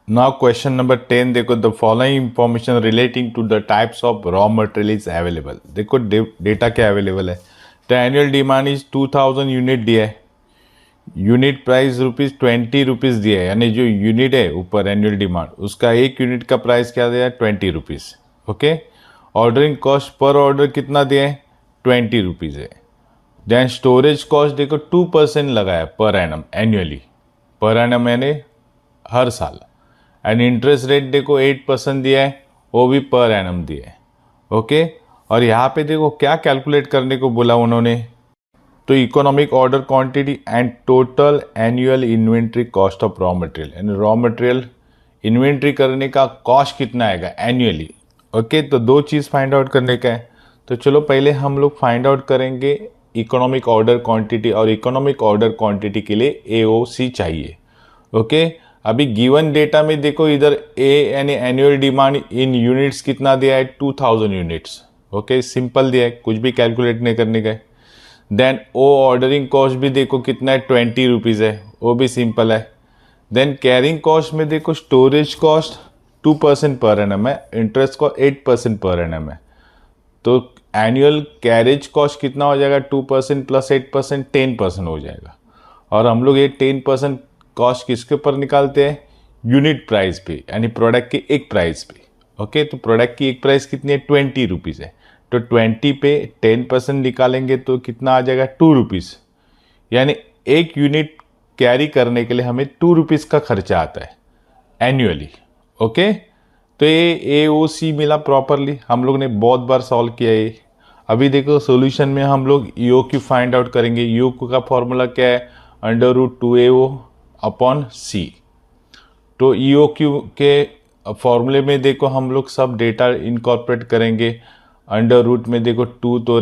Now question number 10 देखो, the following information relating to the types of raw material is available. देखो data क्या available है। The annual demand is 2000 unit दिया है, unit price ₹20 दिया है, यानी जो यूनिट है ऊपर एनुअल डिमांड उसका एक यूनिट का प्राइस क्या दिया है ₹20। Okay, ordering cost per order कितना दिया है ₹20 है। देन स्टोरेज कॉस्ट देखो 2% लगा है per annum, annually per annum यानी हर साल। एंड इंटरेस्ट रेट देखो 8% दिया है, वो भी पर एनम दिया है। ओके, और यहाँ पे देखो क्या कैलकुलेट करने को बोला उन्होंने, तो economic order quantity and total annual inventory cost of raw material, यानी रॉ मटेरियल इन्वेंट्री करने का कॉस्ट कितना आएगा एनुअली। ओके, तो दो चीज़ फाइंड आउट करने का है। तो चलो पहले हम लोग फाइंड आउट करेंगे इकोनॉमिक ऑर्डर क्वांटिटी, और इकोनॉमिक ऑर्डर क्वांटिटी के लिए AOC चाहिए। ओके, अभी गिवन डेटा में देखो इधर ए यानी एनुअल डिमांड इन यूनिट्स कितना दिया है 2000 यूनिट्स। ओके, सिंपल दिया है, कुछ भी कैलकुलेट नहीं करने का है। देन ओ ऑर्डरिंग कॉस्ट भी देखो कितना है ₹20 है, वो भी सिंपल है। देन कैरिंग कॉस्ट में देखो स्टोरेज कॉस्ट 2% पर एनम है, इंटरेस्ट कॉस्ट 8% पर एनम है। तो एनुअल कैरेज कॉस्ट कितना हो जाएगा 2% प्लस 8% 10% हो जाएगा। और हम लोग ये 10% कॉस्ट किसके ऊपर निकालते हैं, यूनिट प्राइस पे, यानी प्रोडक्ट की एक प्राइस पे। ओके, तो प्रोडक्ट की एक प्राइस कितनी है ₹20 है, तो 20 पे 10% निकालेंगे तो कितना आ जाएगा ₹2, यानी एक यूनिट कैरी करने के लिए हमें ₹2 का खर्चा आता है एनुअली। ओके, तो ये AOC मिला प्रॉपरली, हम लोग ने बहुत बार सॉल्व किया है। अभी देखो सॉल्यूशन में हम लोग EOQ फाइंड आउट करेंगे। EOQ का फॉर्मूला क्या है, √2AO अपॉन C। तो EOQ के फॉर्मूले में देखो हम लोग सब डेटा इनकॉर्पोरेट करेंगे। अंडर रूट में देखो 2 तो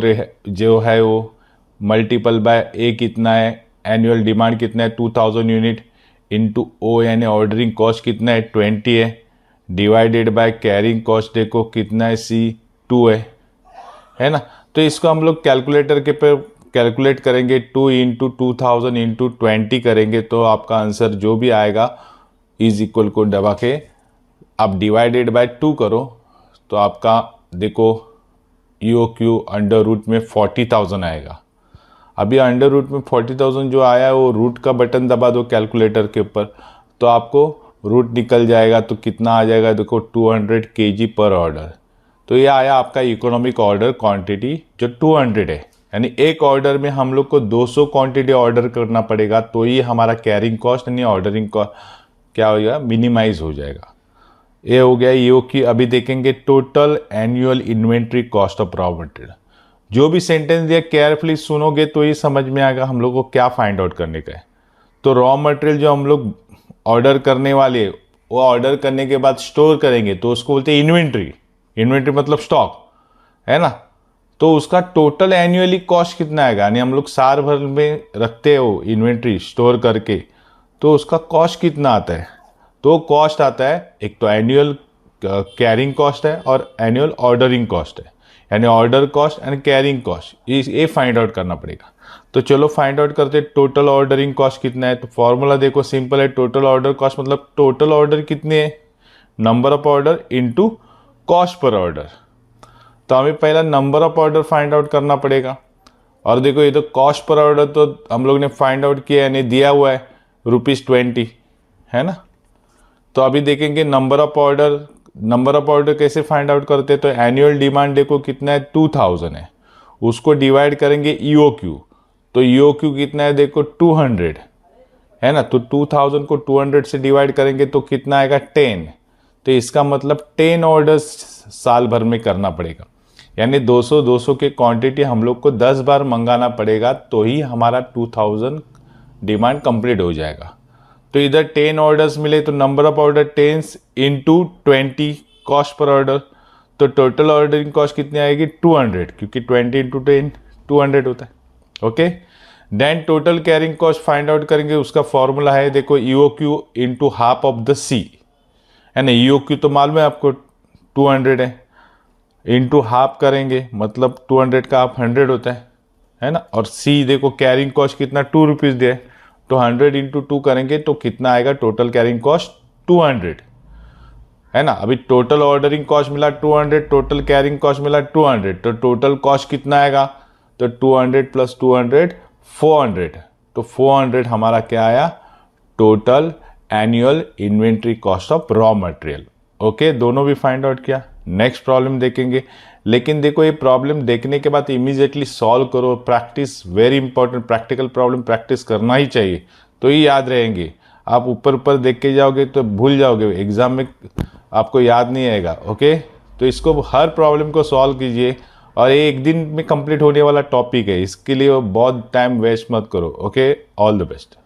जो है वो मल्टीपल बाय A कितना है, एनुअल डिमांड कितना है 2000 यूनिट, इंटू O यानी ऑर्डरिंग कॉस्ट कितना है 20 है, डिवाइडेड बाय कैरिंग कॉस्ट देखो कितना है C 2 है ना। तो इसको हम लोग कैलकुलेटर के पे कैलकुलेट करेंगे, 2 इंटू 2000 इंटू 20 करेंगे तो आपका आंसर जो भी आएगा इज इक्वल को दबा के आप डिवाइडेड बाय 2 करो तो आपका देखो EOQ अंडर रूट में 40,000 आएगा। अभी अंडर रूट में 40,000 जो आया है वो रूट का बटन दबा दो कैलकुलेटर के ऊपर तो आपको रूट निकल जाएगा। तो कितना आ जाएगा देखो 200 kg पर ऑर्डर। तो ये आया आपका इकोनॉमिक ऑर्डर क्वांटिटी जो 200 है, यानी एक ऑर्डर में हम लोग को 200 क्वांटिटी ऑर्डर करना पड़ेगा तो ये हमारा कैरिंग कॉस्ट यानी ऑर्डरिंग कॉस्ट क्या हो जाएगा, मिनिमाइज हो जाएगा। ये हो गया EOQ। अभी देखेंगे total annual inventory cost of raw material. जो भी सेंटेंस दिया केयरफुली सुनोगे तो ये समझ में आएगा हम लोग को क्या फाइंड आउट करने का है। तो रॉ मटेरियल जो हम लोग ऑर्डर करने वाले वो ऑर्डर करने के बाद स्टोर करेंगे तो उसको बोलते हैं इन्वेंट्री। इन्वेंट्री मतलब स्टॉक है ना। तो उसका टोटल एनुअली कॉस्ट कितना आएगा, यानी हम लोग साल भर में रखते हो इन्वेंट्री स्टोर करके तो उसका कॉस्ट कितना आता है। तो कॉस्ट आता है एक तो एनुअल कैरिंग कॉस्ट है और एनुअल ऑर्डरिंग कॉस्ट है, यानी order cost and carrying cost ये फाइंड आउट करना पड़ेगा। तो चलो फाइंड आउट करते टोटल ऑर्डरिंग कॉस्ट कितना है। तो फॉर्मूला देखो सिंपल है, टोटल ऑर्डर कॉस्ट मतलब टोटल ऑर्डर कितने है, number of order into cost per order. तो हमें पहला number of order find out करना पड़ेगा। और देखो ये तो कॉस्ट पर ऑर्डर तो हम लोग ने फाइंड आउट किया यानी दिया हुआ है ₹20 है ना। तो अभी देखेंगे नंबर ऑफ ऑर्डर कैसे फाइंड आउट करते हैं। तो एनुअल डिमांड देखो कितना है 2000 है, उसको डिवाइड करेंगे EOQ। तो EOQ कितना है देखो 200 है ना। तो 2000 को 200 से डिवाइड करेंगे तो कितना आएगा 10। तो इसका मतलब 10 ऑर्डर्स साल भर में करना पड़ेगा, यानी 200 के क्वांटिटी हम लोग को 10 बार मंगाना पड़ेगा तो ही हमारा 2000 डिमांड कंप्लीट हो जाएगा। तो इधर 10 ऑर्डर्स मिले तो number of order 10 into 20 cost per order. तो टोटल ऑर्डरिंग कॉस्ट कितनी आएगी 200, क्योंकि 20 इंटू 10 200 होता है। Okay, then total carrying cost find out करेंगे, उसका फॉर्मूला है देखो EOQ into half of the C है ना। EOQ तो मालूम है आपको 200 है, इंटू हाफ करेंगे मतलब 200 का हाफ 100 होता है ना। और C देखो कैरिंग कॉस्ट कितना ₹2 दिया है, तो 100 इंटू 2 करेंगे तो कितना आएगा टोटल कैरिंग कॉस्ट 200 है ना। अभी टोटल ऑर्डरिंग कॉस्ट मिला 200, टोटल कैरिंग कॉस्ट मिला 200, तो टोटल कॉस्ट कितना आएगा, तो 200 प्लस 200 400, तो 400 हमारा क्या आया, total annual inventory cost of raw material. Okay, दोनों भी फाइंड आउट किया। नेक्स्ट प्रॉब्लम देखेंगे, लेकिन देखो ये प्रॉब्लम देखने के बाद इमीडिएटली सॉल्व करो। Practice very important, practical problem practice करना ही चाहिए, तो ही याद रहेंगे। आप ऊपर ऊपर देख के जाओगे तो भूल जाओगे, एग्जाम में आपको याद नहीं आएगा। ओके, तो इसको हर प्रॉब्लम को सॉल्व कीजिए, और ये एक दिन में कंप्लीट होने वाला टॉपिक है, इसके लिए बहुत टाइम वेस्ट मत करो। Okay, all the best.